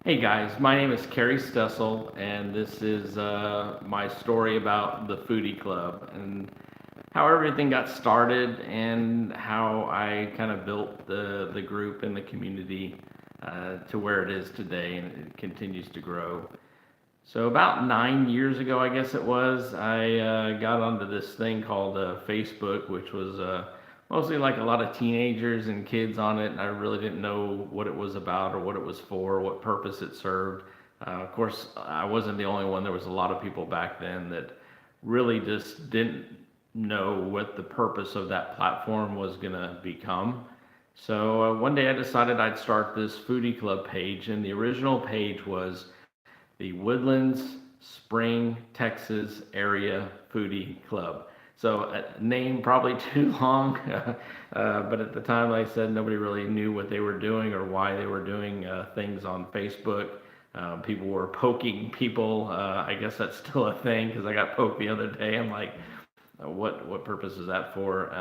Hey guys, my name is Kerry Stessel, and this is my story about the Foodie Club and how everything got started and how I kind of built the group and the community to where it is today, and it continues to grow. So about 9 years ago, I guess it was, I got onto this thing called Facebook, which was mostly like a lot of teenagers and kids on it. And I really didn't know what it was about or what it was for, what purpose it served. Of course, I wasn't the only one. There was a lot of people back then that really just didn't know what the purpose of that platform was going to become. So one day I decided I'd start this Foodie Club page, and the original page was the Woodlands, Spring, Texas Area Foodie Club. So a name probably too long, but at the time, like I said, nobody really knew what they were doing or why they were doing things on Facebook. People were poking people. I guess that's still a thing because I got poked the other day. I'm like, what purpose is that for?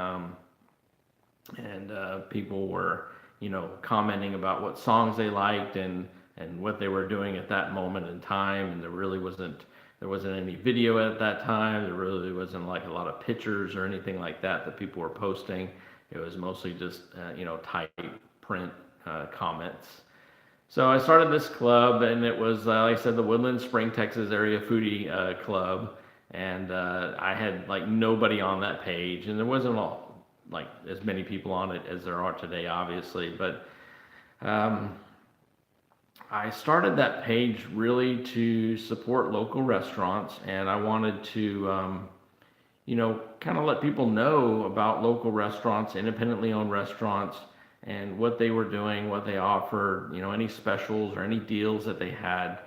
And people were, commenting about what songs they liked and what they were doing at that moment in time. And there wasn't any video at that time. There really wasn't like a lot of pictures or anything like that people were posting. It was mostly just type print comments. So I started this club, and it was like I said, the Woodlands Spring, Texas Area Foodie Club. And I had like nobody on that page, and there wasn't like as many people on it as there are today, obviously. But um, I started that page really to support local restaurants, and I wanted to, kind of let people know about local restaurants, independently owned restaurants, and what they were doing, what they offered, any specials or any deals that they had.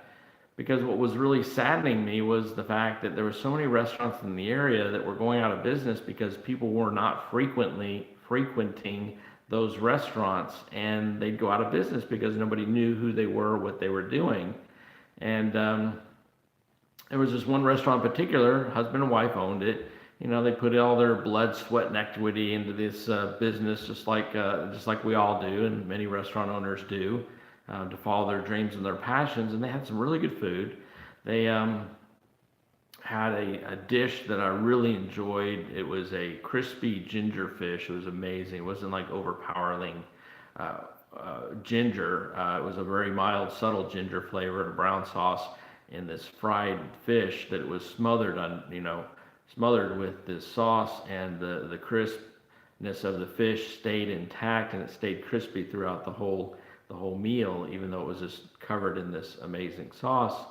Because what was really saddening me was the fact that there were so many restaurants in the area that were going out of business because people were not frequently frequenting those restaurants, and they'd go out of business because nobody knew who they were, what they were doing. And there was this one restaurant in particular, husband and wife owned it. They put all their blood, sweat, and equity into this business, just like we all do, and many restaurant owners do, to follow their dreams and their passions. And they had some really good food. They had a dish that I really enjoyed. It was a crispy ginger fish. It was amazing. It wasn't like overpowering ginger. It was a very mild, subtle ginger flavor and a brown sauce in this fried fish that was smothered with this sauce, and the crispness of the fish stayed intact, and it stayed crispy throughout the whole meal, even though it was just covered in this amazing sauce.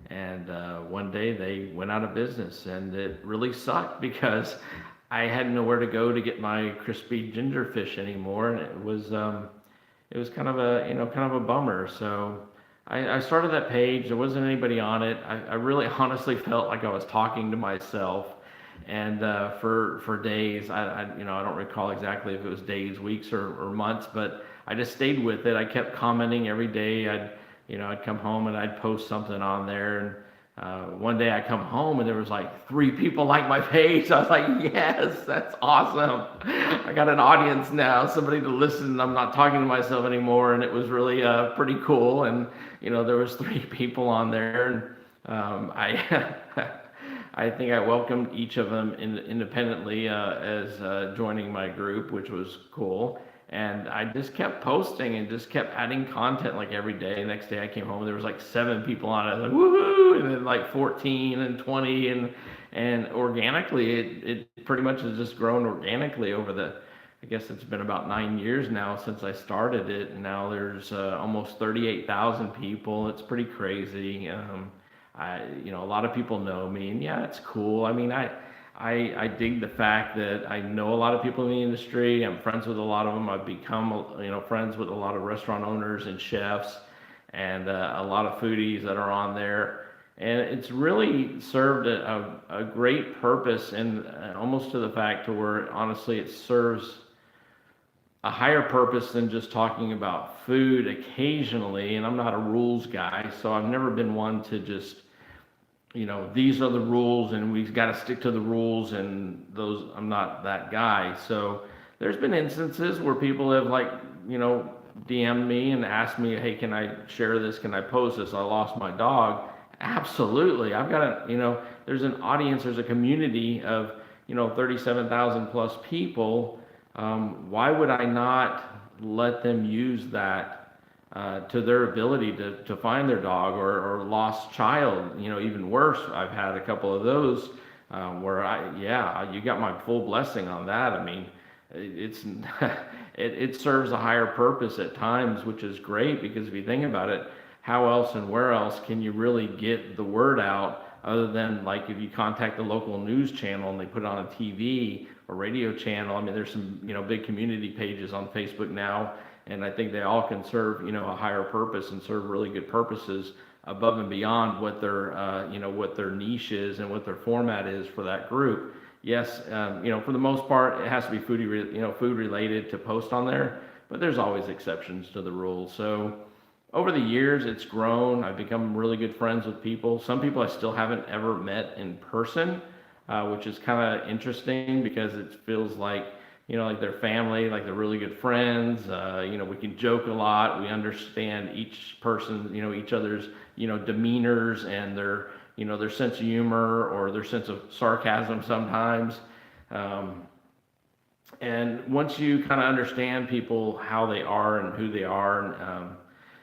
And one day they went out of business, and it really sucked because I had nowhere to go to get my crispy ginger fish anymore, and it was kind of a bummer. So I started that page. There wasn't anybody on it. I really honestly felt like I was talking to myself, and for days, I don't recall exactly if it was days, weeks, or months, but I just stayed with it. I kept commenting every day. I'd come home and I'd post something on there. And one day I come home and there was like 3 people like my page. I was like, yes, that's awesome. I got an audience now, somebody to listen. I'm not talking to myself anymore. And it was really pretty cool. And, there was 3 people on there. And I, I think I welcomed each of them independently as joining my group, which was cool. And I just kept posting and just kept adding content like every day. The next day I came home and there was like 7 people on it. I was like, woohoo! And then like 14 and 20, and organically it pretty much has just grown organically over I guess it's been about 9 years now since I started it. And now there's almost 38,000 people. It's pretty crazy. A lot of people know me, and yeah, it's cool. I mean, I dig the fact that I know a lot of people in the industry. I'm friends with a lot of them. I've become, friends with a lot of restaurant owners and chefs, and a lot of foodies that are on there. And it's really served a great purpose, and almost to the fact to where honestly it serves a higher purpose than just talking about food occasionally. And I'm not a rules guy, so I've never been one to just these are the rules and we've got to stick to the rules, and those, I'm not that guy. So there's been instances where people have like, DM'd me and asked me, hey, can I share this? Can I post this? I lost my dog. Absolutely. I've got there's an audience, there's a community of, 37,000 plus people. Why would I not let them use that to their ability to find their dog or lost child? Even worse, I've had a couple of those where you got my full blessing on that. I mean, it's it serves a higher purpose at times, which is great because if you think about it, how else and where else can you really get the word out other than like if you contact the local news channel and they put it on a TV or radio channel? I mean, there's some big community pages on Facebook now, and I think they all can serve a higher purpose and serve really good purposes above and beyond what their what their niche is and what their format is for that group. Yes, for the most part, it has to be food related to post on there, but there's always exceptions to the rule. So over the years, it's grown. I've become really good friends with people. Some people I still haven't ever met in person, which is kind of interesting because it feels like, like their family, like they're really good friends. We can joke a lot. We understand each person, each other's, demeanors and their sense of humor or their sense of sarcasm sometimes. And once you kind of understand people, how they are and who they are, and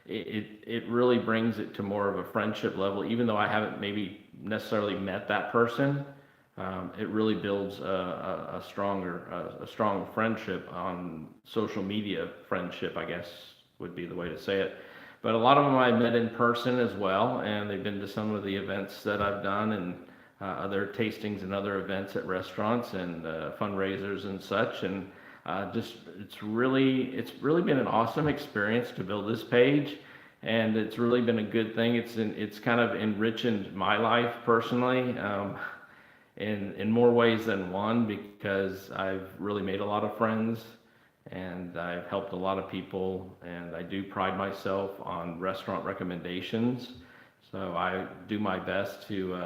it really brings it to more of a friendship level, even though I haven't maybe necessarily met that person. It really builds a strong friendship on social media. Friendship, I guess, would be the way to say it. But a lot of them I met in person as well, and they've been to some of the events that I've done and other tastings and other events at restaurants and fundraisers and such. And it's really been an awesome experience to build this page, and it's really been a good thing. It's kind of enriched my life personally. In more ways than one, because I've really made a lot of friends and I've helped a lot of people, and I do pride myself on restaurant recommendations. So I do my best to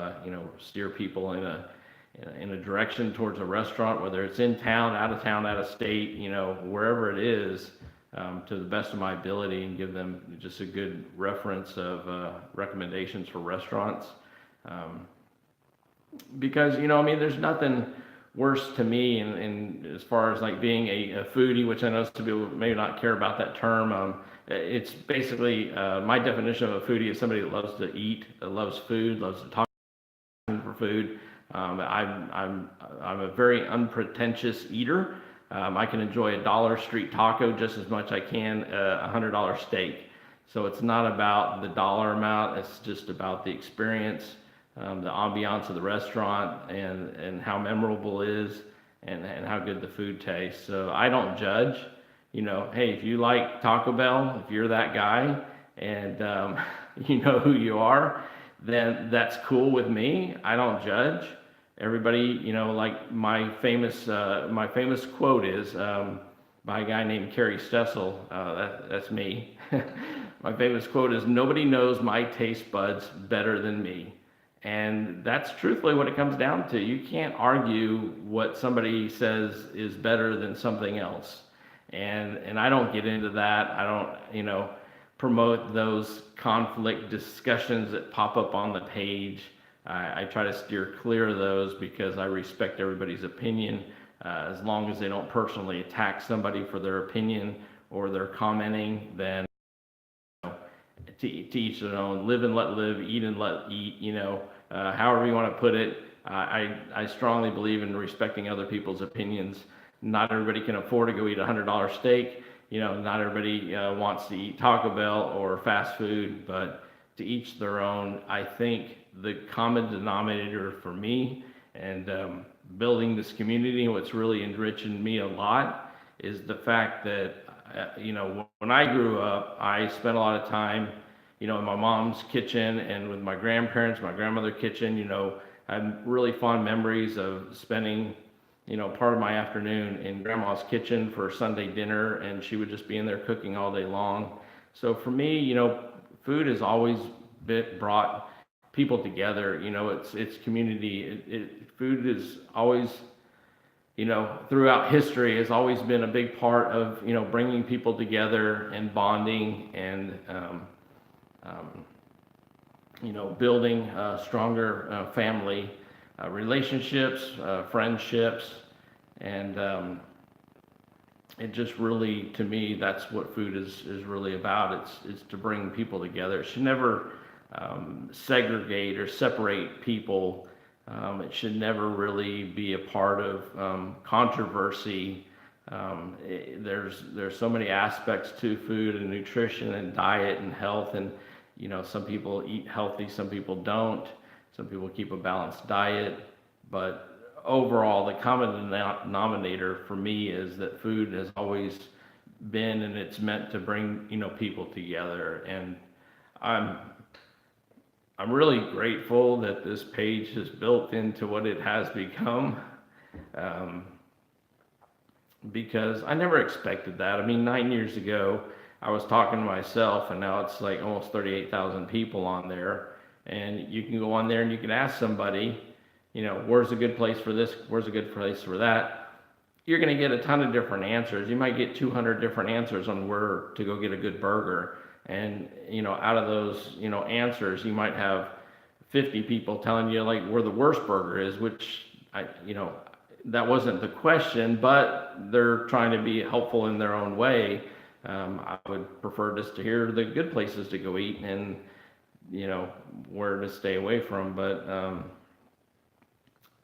steer people in a direction towards a restaurant, whether it's in town, out of state, wherever it is, to the best of my ability, and give them just a good reference of recommendations for restaurants. Because there's nothing worse to me in as far as like being a foodie, which I know some people may not care about that term. It's basically my definition of a foodie is somebody that loves to eat, that loves food, loves to talk for food. I'm a very unpretentious eater. I can enjoy a dollar street taco just as much I can a $100 steak. So it's not about the dollar amount, it's just about the experience, the ambiance of the restaurant, and how memorable it is, and how good the food tastes. So I don't judge. Hey, if you like Taco Bell, if you're that guy, and you know who you are, then that's cool with me. I don't judge. Everybody, like my famous quote is by a guy named Kerry Stessel. That's me. My famous quote is, "Nobody knows my taste buds better than me." And that's truthfully what it comes down to. You can't argue what somebody says is better than something else. And I don't get into that. I don't, promote those conflict discussions that pop up on the page. I try to steer clear of those because I respect everybody's opinion, as long as they don't personally attack somebody for their opinion or their commenting. Then to each their own. Live and let live, eat and let eat, however you want to put it. I strongly believe in respecting other people's opinions. Not everybody can afford to go eat a $100 steak. Not everybody wants to eat Taco Bell or fast food, but to each their own. I think the common denominator for me and building this community, what's really enriching me a lot, is the fact that, when I grew up, I spent a lot of time, in my mom's kitchen and with my grandparents, my grandmother's kitchen. I have really fond memories of spending part of my afternoon in grandma's kitchen for Sunday dinner, and she would just be in there cooking all day long. So for me, food has always brought people together. It's community. Food is always throughout history has always been a big part of, bringing people together and bonding and, um, building stronger family relationships, friendships, and it just really, to me, that's what food is really about. It's to bring people together. It should never segregate or separate people. It should never really be a part of controversy. There's so many aspects to food and nutrition and diet and health, and some people eat healthy, some people don't. Some people keep a balanced diet, but overall, the common denominator for me is that food has always been, and it's meant to bring people together. And I'm I'm really grateful that this page has built into what it has become, um, because I never expected that. I mean, 9 years ago, I was talking to myself, and now it's like almost 38,000 people on there. And you can go on there and you can ask somebody, where's a good place for this? Where's a good place for that? You're going to get a ton of different answers. You might get 200 different answers on where to go get a good burger. And, out of those, answers, you might have 50 people telling you like where the worst burger is, which that wasn't the question, but they're trying to be helpful in their own way. I would prefer just to hear the good places to go eat and, where to stay away from. But,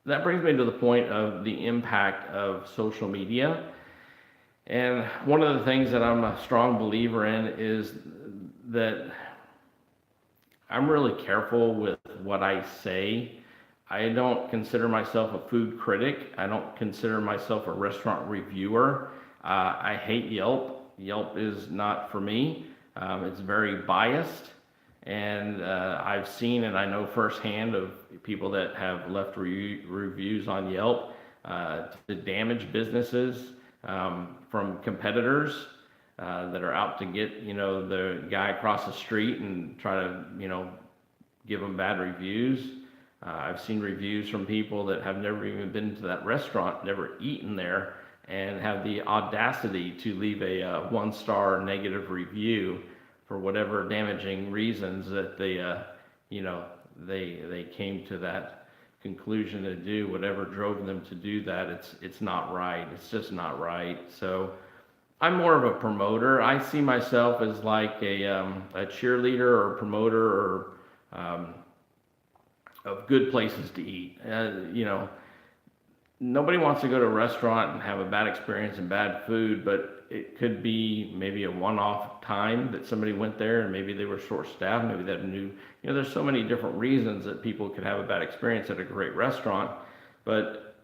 that brings me to the point of the impact of social media. And one of the things that I'm a strong believer in is that I'm really careful with what I say. I don't consider myself a food critic. I don't consider myself a restaurant reviewer. I hate Yelp. Yelp is not for me. It's very biased. And I've seen and I know firsthand of people that have left reviews on Yelp to damage businesses from competitors that are out to get the guy across the street and try to give them bad reviews. I've seen reviews from people that have never even been to that restaurant, never eaten there, and have the audacity to leave a one-star negative review for whatever damaging reasons that they came to that conclusion to do, whatever drove them to do that. It's not right. It's just not right. So I'm more of a promoter. I see myself as like a cheerleader or a promoter or of good places to eat. Nobody wants to go to a restaurant and have a bad experience and bad food, but it could be maybe a one-off time that somebody went there and maybe they were short-staffed, maybe they knew, there's so many different reasons that people could have a bad experience at a great restaurant. But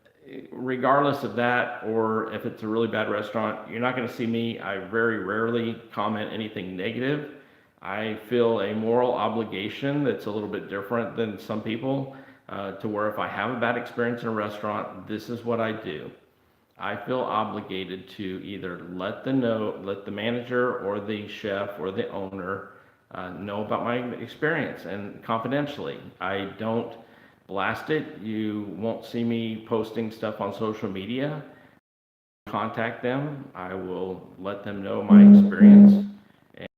regardless of that, or if it's a really bad restaurant, you're not going to see me. I very rarely comment anything negative. I feel a moral obligation that's a little bit different than some people, to where if I have a bad experience in a restaurant, this is what I do. I feel obligated to either let the manager or the chef or the owner know about my experience, and confidentially. I don't blast it. You won't see me posting stuff on social media. Contact them. I will let them know my experience and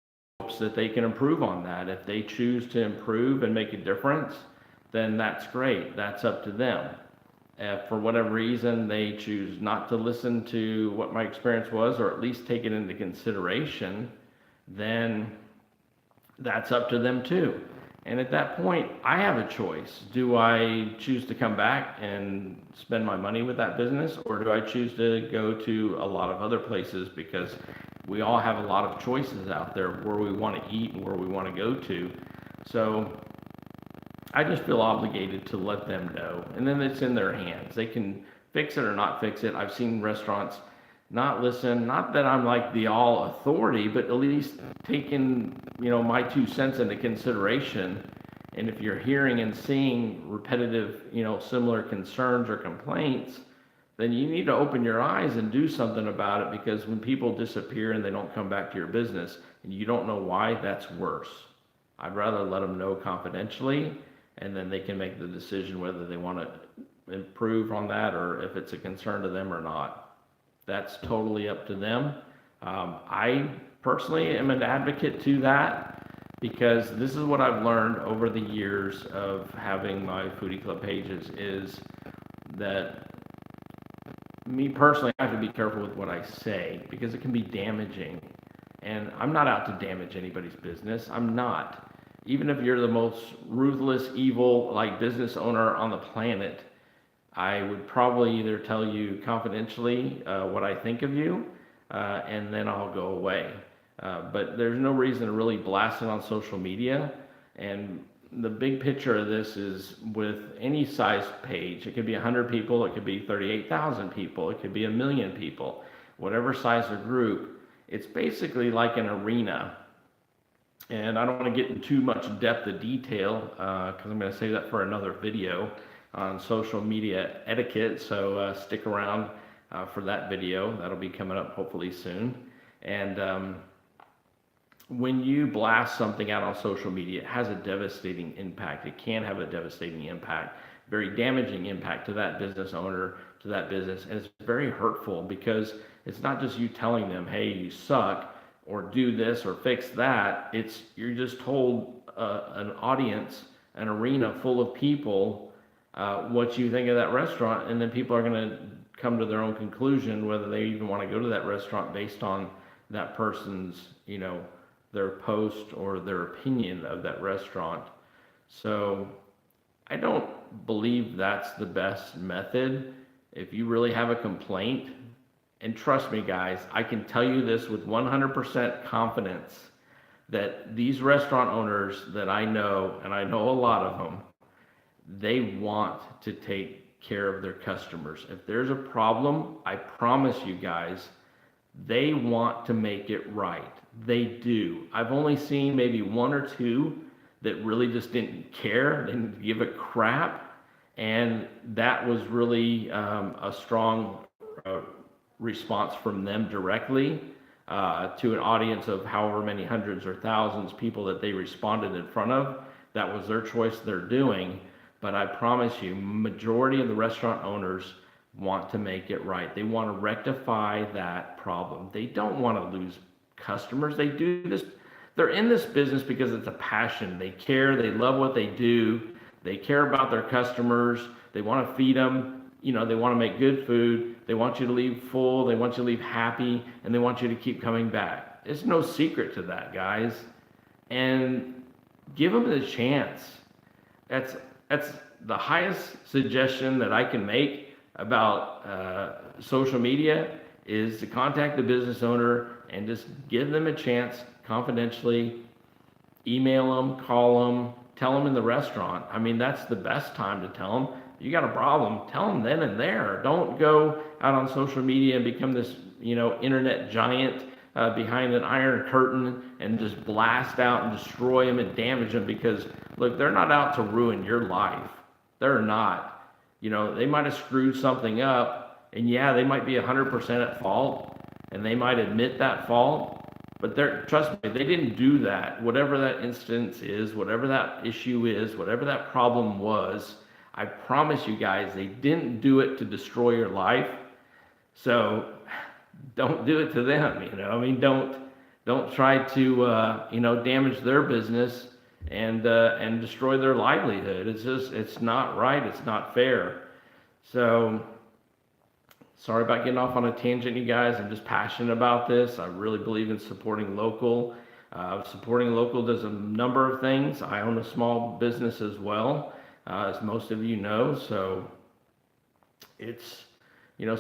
hopes that they can improve on that. If they choose to improve and make a difference, then that's great. That's up to them. If for whatever reason they choose not to listen to what my experience was, or at least take it into consideration, then that's up to them too. And at that point, I have a choice. Do I choose to come back and spend my money with that business, or do I choose to go to a lot of other places? Because we all have a lot of choices out there where we want to eat and where we want to go to. So I just feel obligated to let them know, and then it's in their hands. They can fix it or not fix it. I've seen restaurants not listen, not that I'm like the all authority, but at least taking, my 2 cents into consideration. And if you're hearing and seeing repetitive, similar concerns or complaints, then you need to open your eyes and do something about it, because when people disappear and they don't come back to your business and you don't know why, that's worse. I'd rather let them know confidentially, and then they can make the decision whether they want to improve on that or if it's a concern to them or not. That's totally up to them. I personally am an advocate to that because this is what I've learned over the years of having my Foodie Club pages is that me personally, I have to be careful with what I say because it can be damaging. And I'm not out to damage anybody's business. I'm not. Even if you're the most ruthless, evil, like business owner on the planet, I would probably either tell you confidentially what I think of you, and then I'll go away. But there's no reason to really blast it on social media. And the big picture of this is with any size page, it could be 100 people, it could be 38,000 people, it could be 1,000,000 people, whatever size of group, it's basically like an arena. And I don't want to get in too much depth of detail because I'm going to save that for another video on social media etiquette. So stick around for that video. That'll be coming up hopefully soon. And when you blast something out on social media, it has a devastating impact. It can have a devastating impact, very damaging impact to that business owner, to that business. And it's very hurtful because it's not just you telling them, hey, you suck, or do this or fix that. It's you're just told an audience, an arena full of people, what you think of that restaurant, and then people are going to come to their own conclusion whether they even want to go to that restaurant based on that person's, their post or their opinion of that restaurant. So I don't believe that's the best method. If you really have a complaint, and trust me guys, I can tell you this with 100% confidence that these restaurant owners that I know, and I know a lot of them, they want to take care of their customers. If there's a problem, I promise you guys, they want to make it right. They do. I've only seen maybe one or two that really just didn't care, didn't give a crap, and that was really a strong response from them directly to an audience of however many hundreds or thousands of people that they responded in front of. That was their choice, they're doing. But I promise you, majority of the restaurant owners want to make it right. They want to rectify that problem. They don't want to lose customers. They do this. They're in this business because it's a passion. They care. They love what they do. They care about their customers. They want to feed them. They want to make good food. They want you to leave full. They want you to leave happy, and they want you to keep coming back. There's no secret to that, guys. And give them the chance. That's the highest suggestion that I can make about social media is to contact the business owner and just give them a chance confidentially, email them, call them, tell them in the restaurant. I mean, that's the best time to tell them. You got a problem, tell them then and there. Don't go out on social media and become this, internet giant behind an iron curtain and just blast out and destroy them and damage them because, look, they're not out to ruin your life. They're not. They might have screwed something up, and yeah, they might be 100% at fault, and they might admit that fault, but trust me, they didn't do that. Whatever that instance is, whatever that issue is, whatever that problem was, I promise you guys, they didn't do it to destroy your life. So don't do it to them, don't try to, damage their business and destroy their livelihood. It's not right. It's not fair. So sorry about getting off on a tangent, you guys. I'm just passionate about this. I really believe in supporting local. Supporting local does a number of things. I own a small business as well, as most of you know. So it's,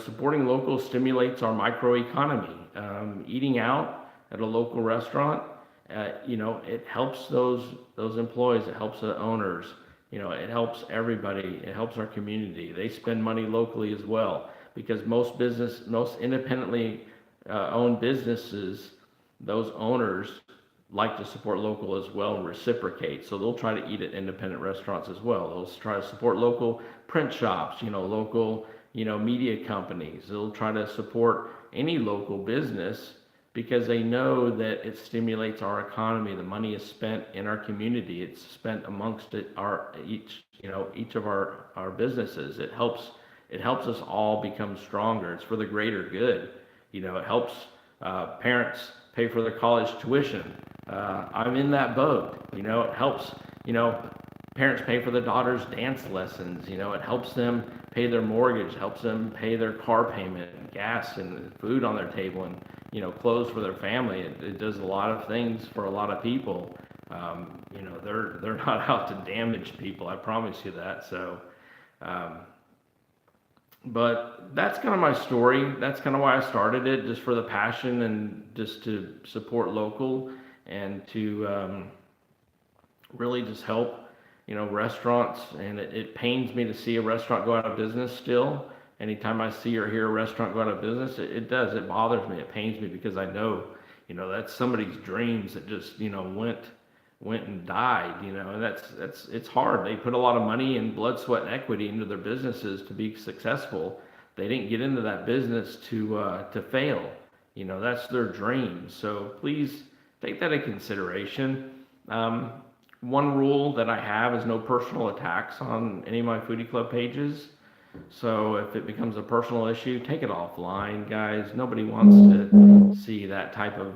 supporting local stimulates our microeconomy. Eating out at a local restaurant, it helps those employees. It helps the owners. It helps everybody. It helps our community. They spend money locally as well because most independently owned businesses, those owners like to support local as well and reciprocate. So they'll try to eat at independent restaurants as well. They'll try to support local print shops, local, media companies. They'll try to support any local business because they know that it stimulates our economy. The money is spent in our community. It's spent amongst each of our businesses. It helps us all become stronger. It's for the greater good. It helps parents pay for their college tuition. I'm in that boat. It helps, parents pay for their daughters' dance lessons. It helps them pay their mortgage, helps them pay their car payment, and gas and food on their table, and, clothes for their family. It does a lot of things for a lot of people. They're not out to damage people. I promise you that. So, but that's kind of my story. That's kind of why I started it, just for the passion and just to support local and to really just help, restaurants. And it pains me to see a restaurant go out of business still. Anytime I see or hear a restaurant go out of business, it does. It bothers me. It pains me because I know, that's somebody's dreams that just, went and died, and it's hard. They put a lot of money and blood, sweat, and equity into their businesses to be successful. They didn't get into that business to fail. That's their dream. So please take that into consideration. One rule that I have is no personal attacks on any of my Foodie Club pages. So if it becomes a personal issue, take it offline, guys. Nobody wants to see that type of,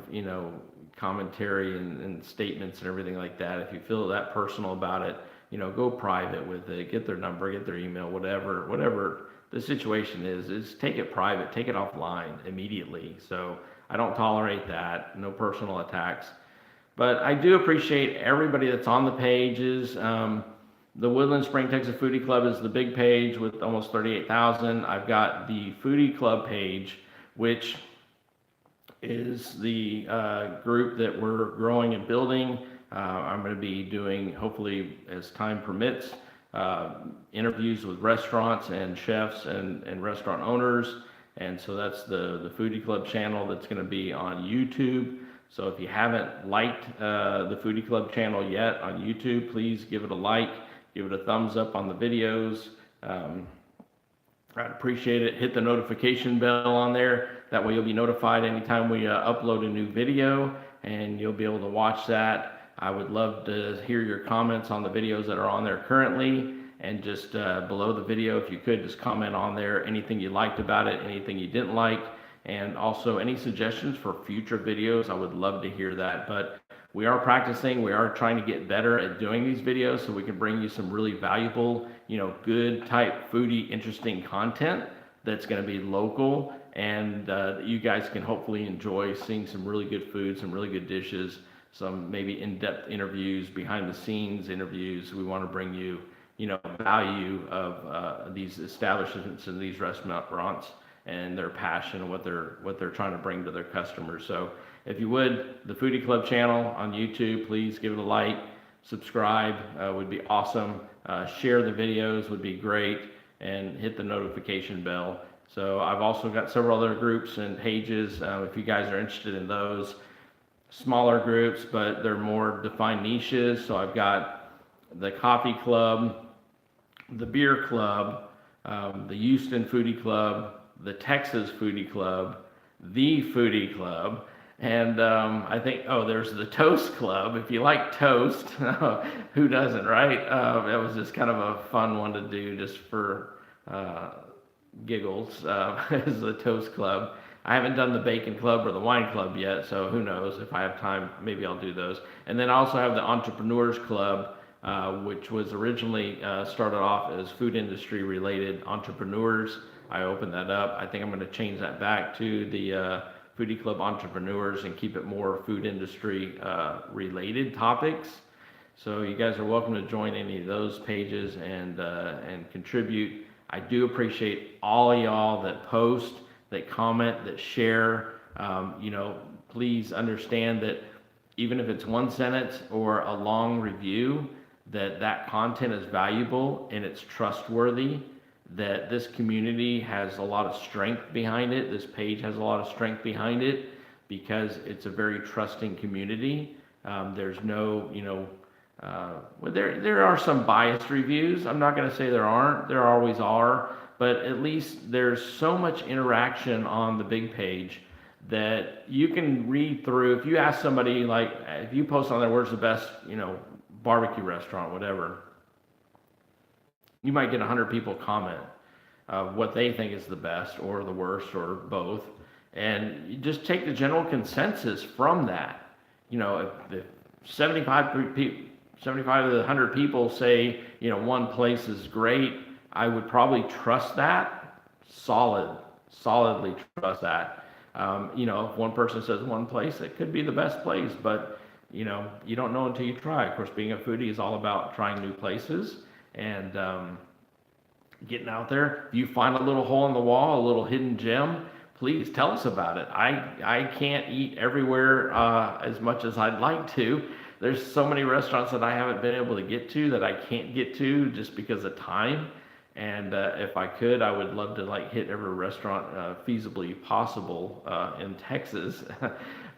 commentary and statements and everything like that. If you feel that personal about it, go private with it. Get their number, get their email, whatever the situation is take it private, take it offline immediately. So I don't tolerate that. No personal attacks. But I do appreciate everybody that's on the pages. The Woodlands Spring Texas Foodie Club is the big page with almost 38,000. I've got the Foodie Club page, which is the group that we're growing and building. I'm going to be doing, hopefully as time permits, interviews with restaurants and chefs and restaurant owners. And so that's the Foodie Club channel that's going to be on YouTube. So if you haven't liked the Foodie Club channel yet on YouTube, please give it a like, give it a thumbs up on the videos. I'd appreciate it. Hit the notification bell on there. That way you'll be notified anytime we upload a new video, and you'll be able to watch that. I would love to hear your comments on the videos that are on there currently, and just below the video, if you could just comment on there anything you liked about it, anything you didn't like, and also any suggestions for future videos. I would love to hear that. But we are practicing, we are trying to get better at doing these videos so we can bring you some really valuable, good type foodie interesting content that's going to be local, and that you guys can hopefully enjoy seeing some really good food, some really good dishes, some maybe in-depth interviews, behind the scenes interviews. We want to bring you, value of these establishments and these restaurants and their passion and what they're trying to bring to their customers. So if you would, the Foodie Club channel on YouTube, please give it a like, subscribe, would be awesome. Share the videos would be great, and hit the notification bell. So I've also got several other groups and pages, if you guys are interested in those. Smaller groups, but they're more defined niches. So I've got the Coffee Club, the Beer Club, the Houston Foodie Club, the Texas Foodie Club, the Foodie Club, and I think, there's the Toast Club. If you like toast, who doesn't, right? That was just kind of a fun one to do just for giggles, is the Toast Club. I haven't done the Bacon Club or the Wine Club yet, so who knows? If I have time, maybe I'll do those. And then I also have the Entrepreneurs Club, which was originally started off as food industry related entrepreneurs. I opened that up. I think I'm going to change that back to the Foodie Club Entrepreneurs and keep it more food industry related topics. So you guys are welcome to join any of those pages and contribute. I do appreciate all of y'all that post, that comment, that share. Please understand that even if it's one sentence or a long review, that content is valuable and it's trustworthy, that this community has a lot of strength behind it. This page has a lot of strength behind it because it's a very trusting community. There's no, there are some biased reviews. I'm not going to say there aren't. There always are. But at least there's so much interaction on the big page that you can read through. If you ask somebody, like, if you post on there, where's the best, barbecue restaurant, whatever, you might get 100 people comment what they think is the best or the worst or both. And you just take the general consensus from that. If 75 of the 100 people say, one place is great, I would probably trust that, solidly trust that. If one person says one place, it could be the best place, but you don't know until you try. Of course, being a foodie is all about trying new places and getting out there. If you find a little hole in the wall, a little hidden gem, please tell us about it. I can't eat everywhere as much as I'd like to. There's so many restaurants that I haven't been able to get to that I can't get to just because of time. And if I could, I would love to hit every restaurant feasibly possible in Texas.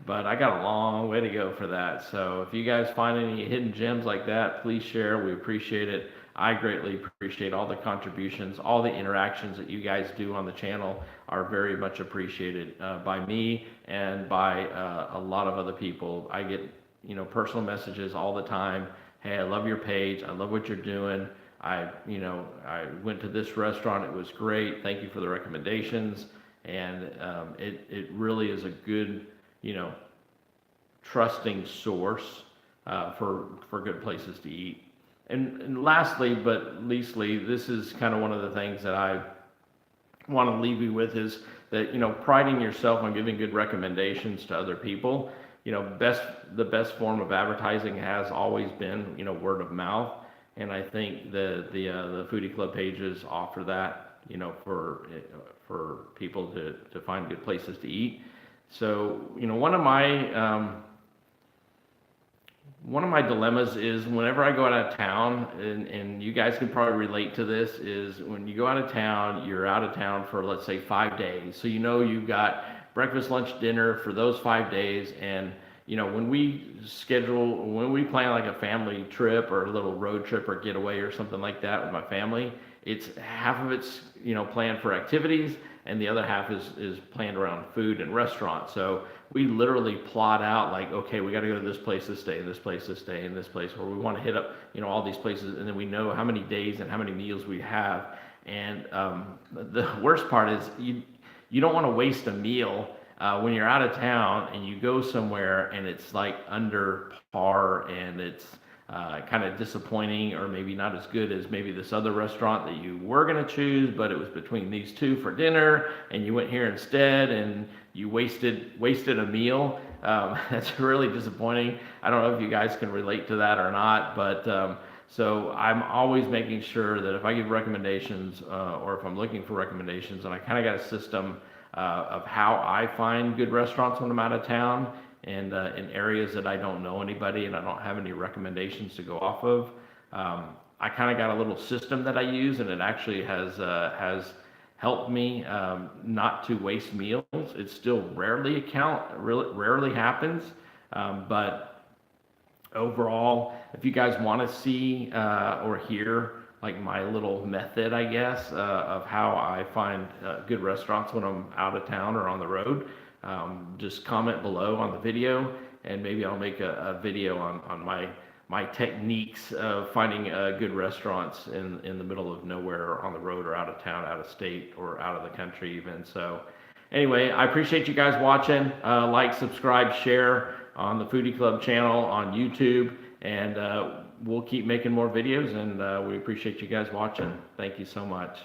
But I got a long way to go for that. So if you guys find any hidden gems like that, please share. We appreciate it. I greatly appreciate all the contributions, all the interactions that you guys do on the channel are very much appreciated by me and by a lot of other people. I get personal messages all the time. Hey, I love your page. I love what you're doing. I went to this restaurant. It was great. Thank you for the recommendations. And it really is a good, trusting source for good places to eat. And lastly, but leastly, this is kind of one of the things that I want to leave you with is that, priding yourself on giving good recommendations to other people. The best form of advertising has always been, word of mouth. And I think the Foodie Club pages offer that, for people to find good places to eat. So, one of my dilemmas is whenever I go out of town, and you guys can probably relate to this, is when you go out of town, you're out of town for, let's say, 5 days. So you've got breakfast, lunch, dinner for those 5 days. And, when we plan like a family trip or a little road trip or getaway or something like that with my family, it's half of it's, planned for activities, and the other half is planned around food and restaurants. So we literally plot out okay, we got to go to this place this day, and this place this day, and this place, or we want to hit up, all these places, and then we know how many days and how many meals we have. And the worst part is you don't want to waste a meal when you're out of town and you go somewhere and it's under par and it's kind of disappointing, or maybe not as good as maybe this other restaurant that you were going to choose, but it was between these two for dinner and you went here instead and you wasted a meal. That's really disappointing. I don't know if you guys can relate to that or not, but so I'm always making sure that if I give recommendations or if I'm looking for recommendations, and I kind of got a system of how I find good restaurants when I'm out of town, and in areas that I don't know anybody and I don't have any recommendations to go off of. I kind of got a little system that I use, and it actually has helped me not to waste meals. It still rarely happens, but overall, if you guys want to see or hear my little method, I guess, of how I find good restaurants when I'm out of town or on the road, just comment below on the video, and maybe I'll make a video on my techniques of finding good restaurants in the middle of nowhere or on the road or out of town, out of state, or out of the country even. So anyway, I appreciate you guys watching. Like, subscribe, share on the Foodie Club channel on YouTube, and we'll keep making more videos, and we appreciate you guys watching. Thank you so much.